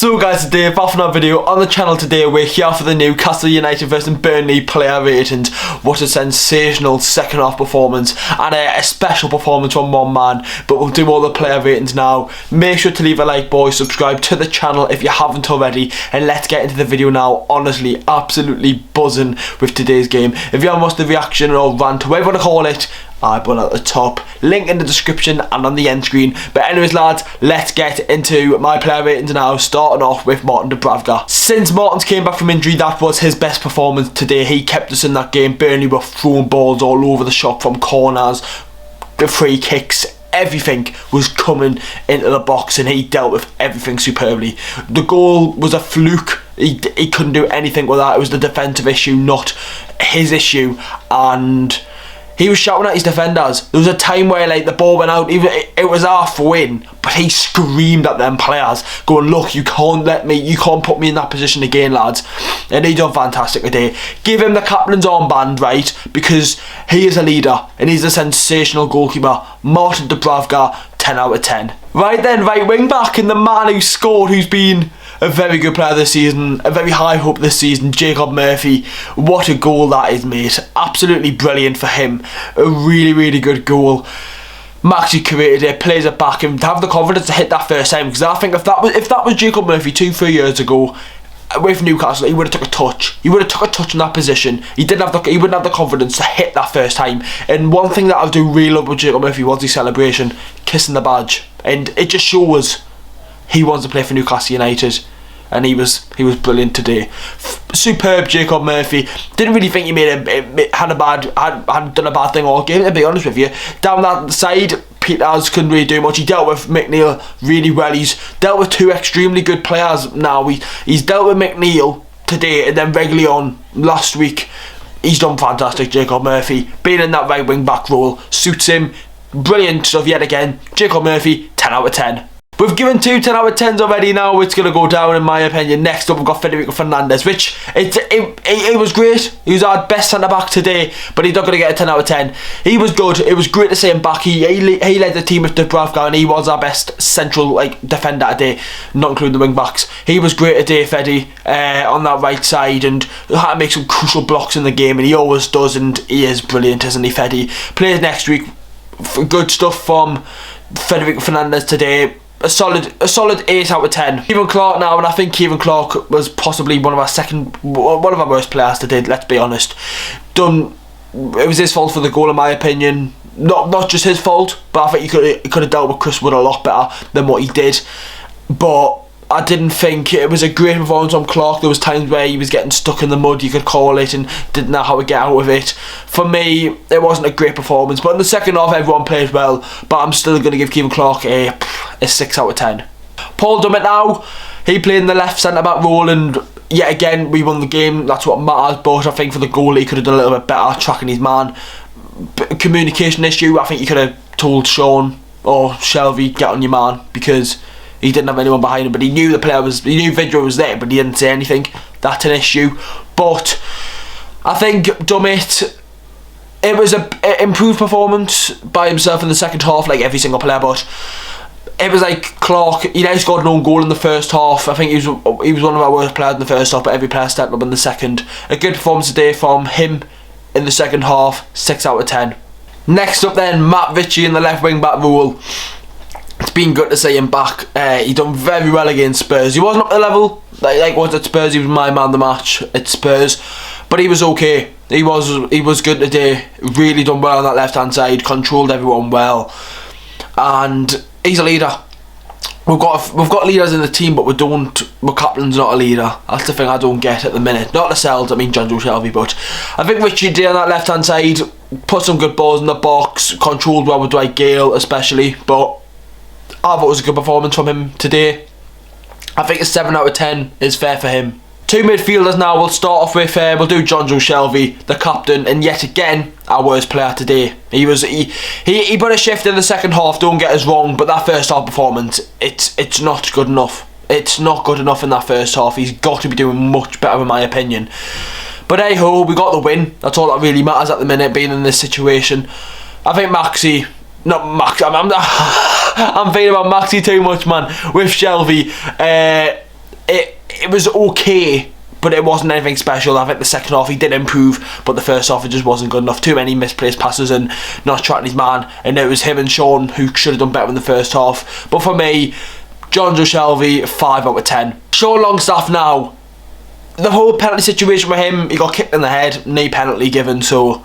So guys, today, back from our video on the channel today, we're here for the Newcastle United vs Burnley player ratings. What a sensational second half performance, and a special performance from one man, but we'll do all the player ratings now. Make sure to leave a like, boys, subscribe to the channel if you haven't already, and let's get into the video now. Honestly, absolutely buzzing with today's game. If you haven't watched the reaction or rant, whatever you want to call it, I put at the top, link in the description and on the end screen. But anyways lads, let's get into my player ratings now, starting off with Martin Dubravka. Since Martin's came back from injury, that was his best performance today. He kept us in that game. Burnley were throwing balls all over the shop, from corners, the free kicks, everything was coming into the box, and he dealt with everything superbly. The goal was a fluke. He couldn't do anything with that. It was the defensive issue, not his issue, and he was shouting at his defenders. There was a time where like the ball went out, even it was half win, but he screamed at them players, going, "Look, you can't put me in that position again, lads." And he done fantastic today. Give him the captain's armband, right, because he is a leader and he's a sensational goalkeeper. Martin Dubravka, 10 out of 10. Right then, right wing back, and the man who scored, who's been a very good player this season, a very high hope this season, Jacob Murphy. What a goal that is, mate. Absolutely brilliant for him. A really, really good goal. Maxi created it, plays it back, and to have the confidence to hit that first time, because I think if that was Jacob Murphy 2-3 years ago with Newcastle, he would have took a touch. He would have took a touch in that position. He wouldn't have the confidence to hit that first time. And one thing that I do really love with Jacob Murphy was his celebration, kissing the badge, and it just shows he wants to play for Newcastle United. And he was brilliant today. Superb, Jacob Murphy. Didn't really think he hadn't done a bad thing all game, to be honest with you. Down that side, Peters couldn't really do much. He dealt with McNeil really well. He's dealt with two extremely good players now. He's dealt with McNeil today, and then Reguilón last week. He's done fantastic, Jacob Murphy. Being in that right wing back role suits him. Brilliant stuff yet again. Jacob Murphy, 10 out of 10. We've given two 10 out of 10s already. Now it's going to go down, in my opinion. Next up, we've got Federico Fernandez, which it was great. He was our best centre back today, but he's not going to get a 10 out of 10. He was good. It was great to see him back. He led the team with Dubravka, and he was our best central defender today, not including the wing backs. He was great today, Feddy, on that right side, and had to make some crucial blocks in the game, and he always does, and he is brilliant, isn't he, Feddy? Plays next week. Good stuff from Federico Fernandez today. A solid 8 out of 10. Kevin Clark now, and I think Kevin Clark was possibly one of our worst players today, let's be honest. It was his fault for the goal, in my opinion. Not just his fault, but I think he could have dealt with Chris Wood a lot better than what he did. But I didn't think it was a great performance from Clark. There was times where he was getting stuck in the mud, you could call it, and didn't know how to get out of it. For me, it wasn't a great performance, but in the second half everyone played well, but I'm still going to give Kevin Clark a 6 out of 10. Paul Dummett now, he played in the left centre back role, and yet again we won the game. That's what matters, but I think for the goal he could have done a little bit better tracking his man. Communication issue, I think he could have told Sean or Shelby, get on your man, because he didn't have anyone behind him, but he knew he knew Vidra was there, but he didn't say anything. That's an issue. But I think Dummett, it was an improved performance by himself in the second half, like every single player, but it was like Clark, he now scored an own goal in the first half. I think he was one of our worst players in the first half, but every player stepped up in the second. A good performance today from him in the second half, 6 out of 10. Next up then, Matt Ritchie in the left wing back role. It's been good to see him back. He done very well against Spurs. He wasn't up to the level like was at Spurs. He was my man of the match at Spurs, but he was okay. He was good today. Really done well on that left hand side. Controlled everyone well, and he's a leader. We've got leaders in the team, but my captain's not a leader. That's the thing I don't get at the minute. Not Lascelles, I mean John Joe Shelby, but I think Richie did on that left hand side. Put some good balls in the box. Controlled well with Dwight Gale especially, but I thought it was a good performance from him today. I think a 7 out of 10 is fair for him. Two midfielders now. We'll start off with, we'll do John Joe Shelby, the captain, and yet again, our worst player today. He put a shift in the second half, don't get us wrong, but that first half performance, it's not good enough. It's not good enough in that first half. He's got to be doing much better, in my opinion. But hey ho, we got the win. That's all that really matters at the minute, being in this situation. I think Maxi, not Max, I'm thinking about Maxi too much, man, with Shelby. was okay, but it wasn't anything special. I think the second half he did improve, but the first half it just wasn't good enough. Too many misplaced passes and not tracking his man, and it was him and Sean who should have done better in the first half. But for me, John Joe Shelvey, 5 out of 10. Sean Longstaff now, the whole penalty situation with him, he got kicked in the head, knee penalty given, so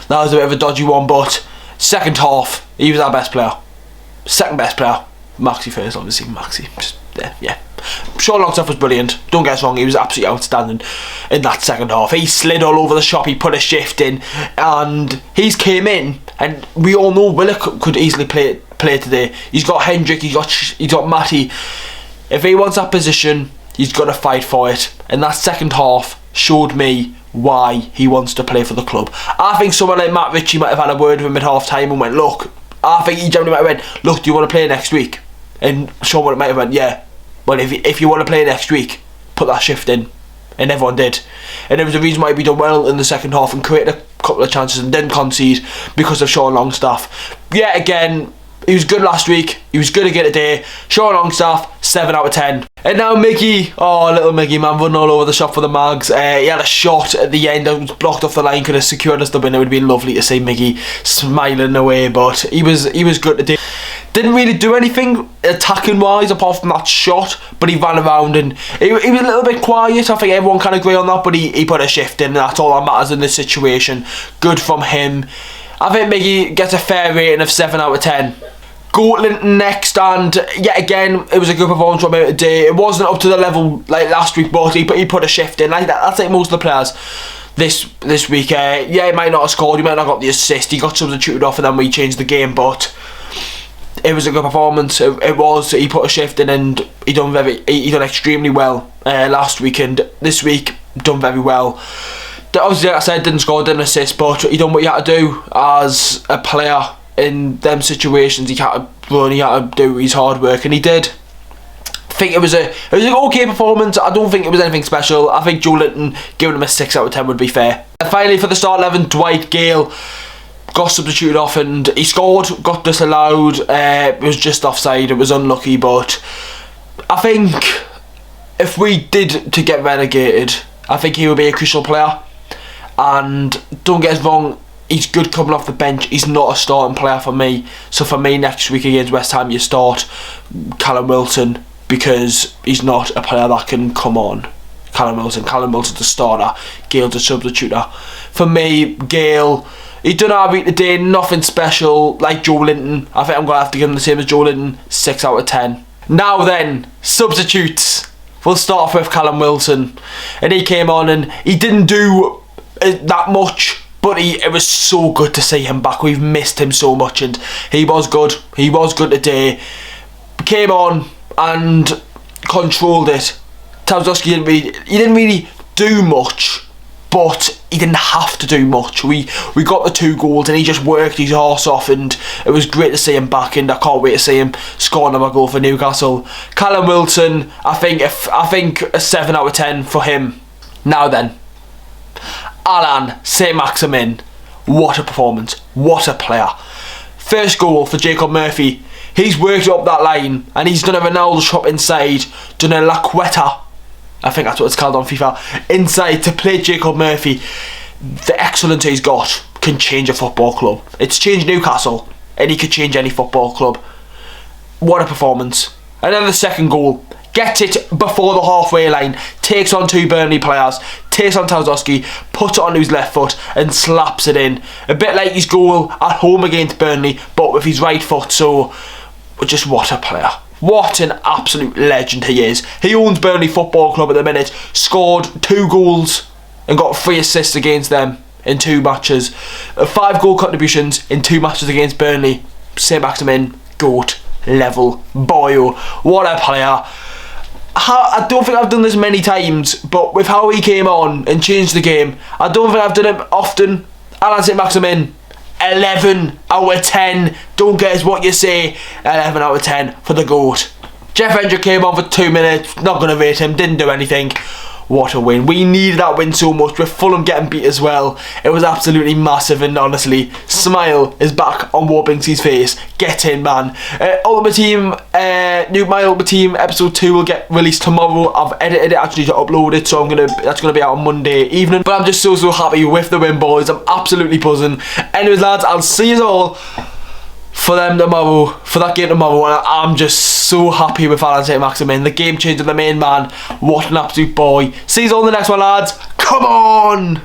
that was a bit of a dodgy one. But second half, he was our best player. Second best player. Maxi first, obviously. Maxi, just, yeah. Sean Longstaff was brilliant, don't get us wrong, he was absolutely outstanding in that second half. He slid all over the shop, he put a shift in, and he's came in, and we all know Willock could easily play today. He's got Hendrick, he's got Matty. If he wants that position, he's got to fight for it, and that second half showed me why he wants to play for the club. I think someone like Matt Ritchie might have had a word with him at half time and went, look, I think he generally might have went, look, do you want to play next week? And Sean might have went, yeah. Well, if you want to play next week, put that shift in. And everyone did. And there was a reason why we done well in the second half and created a couple of chances and didn't concede because of Sean Longstaff. Yeah, again, he was good last week. He was good again today. Sean Longstaff, 7 out of 10. And now Miggy, oh, little Miggy, man, running all over the shop for the Mags. He had a shot at the end that was blocked off the line, could have secured us the win. It would have been lovely to see Miggy smiling away, but he was good today. Didn't really do anything attacking wise apart from that shot, but he ran around and he was a little bit quiet. I think everyone can agree on that, but he put a shift in, and that's all that matters in this situation. Good from him. I think Miggy gets a fair rating of 7 out of 10. Goatlinton next, and yet again it was a good performance from him today. It wasn't up to the level like last week, but he put a shift in like that. That's like most of the players this week. Yeah, he might not have scored, he might not have got the assist, he got substituted off and then we changed the game, but it was a good performance. It was. He put a shift in and he done extremely well last week, and this week done very well. Obviously, like I said, didn't score, didn't assist, but he done what he had to do as a player in them situations. He had to run, he had to do his hard work, and he did. I think it was an okay performance. I don't think it was anything special. I think Joe Linton giving him a 6 out of 10 would be fair. And finally, for the start 11, Dwight Gale got substituted off and he scored, got disallowed. It was just offside, it was unlucky, but I think if we did to get relegated, I think he would be a crucial player. And don't get us wrong, he's good coming off the bench, he's not a starting player for me. So for me next week against West Ham, you start Callum Wilson, because he's not a player that can come on. Callum Wilson's the starter, Gale's a substituter. For me, Gale, he done alright today, nothing special like Joe Linton. I think I'm going to have to give him the same as Joe Linton, 6 out of 10. Now then, substitutes. We'll start off with Callum Wilson. And he came on and he didn't do that much, but it was so good to see him back. We've missed him so much, and he was good. He was good today. Came on and controlled it. Tavzowski didn't really do much, but he didn't have to do much. We got the 2 goals and he just worked his arse off, and it was great to see him back, and I can't wait to see him score another goal for Newcastle. Callum Wilson, I think a 7 out of 10 for him. Now then, Alan SAINT-MAXIMIN, what a performance, what a player. First goal for Jacob Murphy. He's worked up that line and he's done a Ronaldo shot inside, done a La Quetta, I think that's what it's called on FIFA, inside to play Jacob Murphy. The excellence he's got can change a football club. It's changed Newcastle and he could change any football club. What a performance. And then the second goal, gets it before the halfway line, takes on 2 Burnley players, takes on Tavzowski, puts it on his left foot and slaps it in. A bit like his goal at home against Burnley, but with his right foot. So just what a player. What an absolute legend he is. He owns Burnley Football Club at the minute, scored 2 goals and got 3 assists against them in 2 matches. 5 goal contributions in 2 matches against Burnley. SAINT-MAXIMIN, GOAT level boyo. What a player. I don't think I've done this many times, but with how he came on and changed the game, I don't think I've done it often. Alan SAINT-MAXIMIN, 11 out of 10. Don't get us what you say. 11 out of 10 for the GOAT. Jeff Hendrick came on for 2 minutes. Not going to rate him. Didn't do anything. what a win. We needed that win so much, with Fulham getting beat as well. It was absolutely massive, and honestly, smile is back on War Binksy's face. Get in, man. Ultimate Team, My Ultimate Team episode 2 will get released tomorrow. I've edited it actually to upload it, so that's gonna be out on Monday evening. But I'm just so happy with the win, boys. I'm absolutely buzzing. Anyways, lads, I'll see you all for them tomorrow, for that game tomorrow, and I'm just so happy with SAINT-MAXIMIN, the game changer, the main man. What an absolute boy. See you all in the next one, lads. Come on!